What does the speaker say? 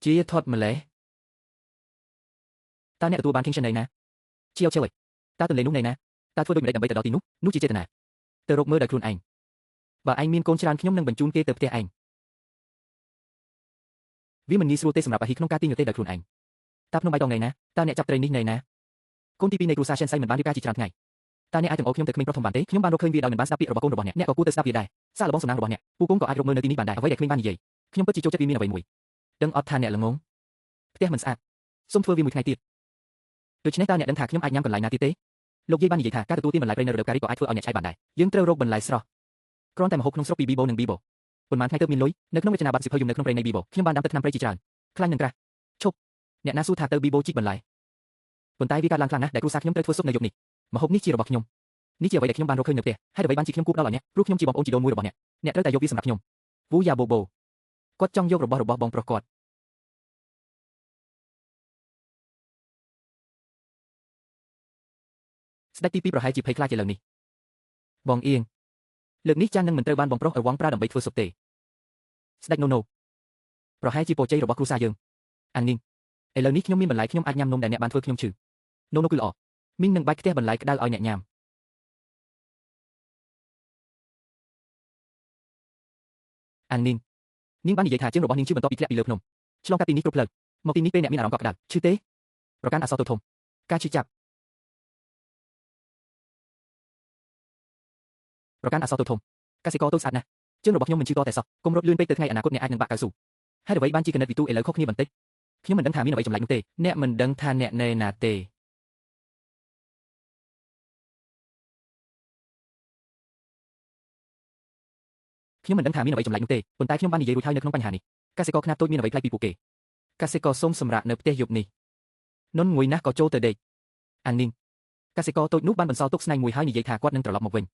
ជាថត់ម្លេះតើអ្នកទទួលបាន King Shan ណាជាអើតើទន្លេនោះណាតើធ្វើដូចម្តេចដើម្បីទៅដល់ទីនោះជាចេតនាទៅរកមើលដោយខ្លួនឯងបើឯងមានកូនច្រើនខ្ញុំនឹងបញ្ជូនគេទៅផ្ទះឯងវាមិនងាយស្រួលទេសម្រាប់អាហ៊ីក្នុងការទីងទេដោយខ្លួនឯងតើភ្នំបៃតងណាតើអ្នកចាប់ត្រីនេះណាកូនទី2នៃគ្រួសារ Shen Sai មិនបានរៀបការជាច្រើនថ្ងៃតើអ្នកអាចចង្អុលខ្ញុំទៅក្មេងប្រុសធំបានទេខ្ញុំបានរកឃើញវាដោយមិនបានស្ដាប់ពាក្យរបស់កូនរបស់អ្នកក៏គួរទៅស្ដាប់វាដែរសាកល្បងសំណាងរបស់អ្នកពូកូនក៏អាចរកមើលនៅទីនេះបានដែរអ្វីដែលក្មេងបាននិយាយខ្ញុំពិតជាចូលចិត្តវាមានអ្វីមួយដឹងអត់ថាអ្នកល្ងងផ្ទះមិនស្អាតសូមធ្វើវាមួយថ្ងៃទៀតដូច្នេះតើអ្នកដឹងថាខ្ញុំអាចញ៉ាំកន្លែងណាទៀតទេលោកយាយបាននិយាយថាការទទួលទានបន្លែព្រៃនៅរដូវការីក៏អាចធ្វើឲ្យអ្នកឆេះបានដែរយើងត្រូវរកបន្លែស្រស់គ្រាន់តែម្ហូបក្នុងស្រុកពី Bibo និង Bibo ប៉ុន្មានថ្ងៃទៅមានលុយនៅក្នុងរចនាប័ទ្មសិភៅយំនៅក្នុងព្រៃនៃ Bibo ខ្ញុំបានដាំទឹកថ្នាំព្រៃជាច្រើនខ្លាញ់នឹងក្រាស់ឈប់អ្នកណាសួរថាទៅ Bibo ជីកបន្លែប៉ុន្តែវាកើតឡើងខ្លាំងណាស់ដែលគ្រួសារខ្ញុំត្រូវធ្វើស៊ុបនៅយប់នេះម្ហូបនេះជារបស់ខ្ញុំនេះជាអ្វីដែលខ្ញុំបានរកឃើញនៅផ្ទះហើយអ្វីបានជាខ្ញុំគូផ្ដល់ឲ្យអ្នកព្រោះខ្ញុំជាបងប្អូនជីដូនមួយរបស់អ្នកអ្នកត្រូវតែយកវាសម្រាប់ខ្ញុំវូយ៉ាបូបូគាត់ចង់យករបស់បងប្រុសគាត់ស្ដេចទី2ប្រហែលជាភ័យខ្លាចឥឡូវនេះបងអៀងលើកនេះចាននឹងមិនត្រូវបានបងប្រុសឲ្យវងប្រើដើម្បីធ្វើស៊ុបទេស្ដេចណូណូប្រហែលជាពរជ័យរបស់គ្រួសារយើងអានីងឥឡូវនេះខ្ញុំមានបន្លែខ្ញុំអាចញ៉ាំនំដែលអ្នកបានធ្វើខ្ញុំឈឺណូណូគឺល្អមីងនឹងបាច់ខ្ទះបន្លែក្តៅឲ្យអ្នកញ៉ាំអានីងនាងបាននិយាយថាជើងរបស់នាងឈឺបន្ទាប់ពីធ្លាក់ពីលើភ្នំឆ្លងកាត់ទីនេះគ្រប់ផ្លូវមកទីនេះពេលអ្នកមានអារម្មណ៍កក់ក្ដៅឈឺទេប្រកាន់អក្សរតូចធំការឈឺចាប់ប្រកាន់អក្សរតូចធំកសិករតូចស្អាតណាស់ជើងរបស់ខ្ញុំមិនឈឺតតែសោះកុំរត់លឿនពេកទៅថ្ងៃអនាគតអ្នកអាចនឹងបាក់កៅស៊ូហើយអ្វីបានជាកណិតវិទូឥឡូវខុសគ្នាបន្តិចខ្ញុំមិនដឹងថាមានអ្វីចម្លែកនោះទេអ្នកមិនដឹងថាអ្នកនៅណាទេខ្ញុំមិនដឹងថាមានអ្វីចម្លែកនោះទេប៉ុន្តែខ្ញុំបាននិយាយរួចហើយនៅក្នុងបញ្ហានេះកសិករខ្នាតតូចមានអ្វីប្លែកពីពួកគេកសិករសូមសម្រាកនៅផ្ទះយប់នេះនន់ងុយណាស់ក៏ចូលទៅដេកអានីងកសិករតូចនោះបានបន្សល់ទុកស្នែងមួយហើយនិយាយថាគាត់នឹងត្រឡប់មកវិញ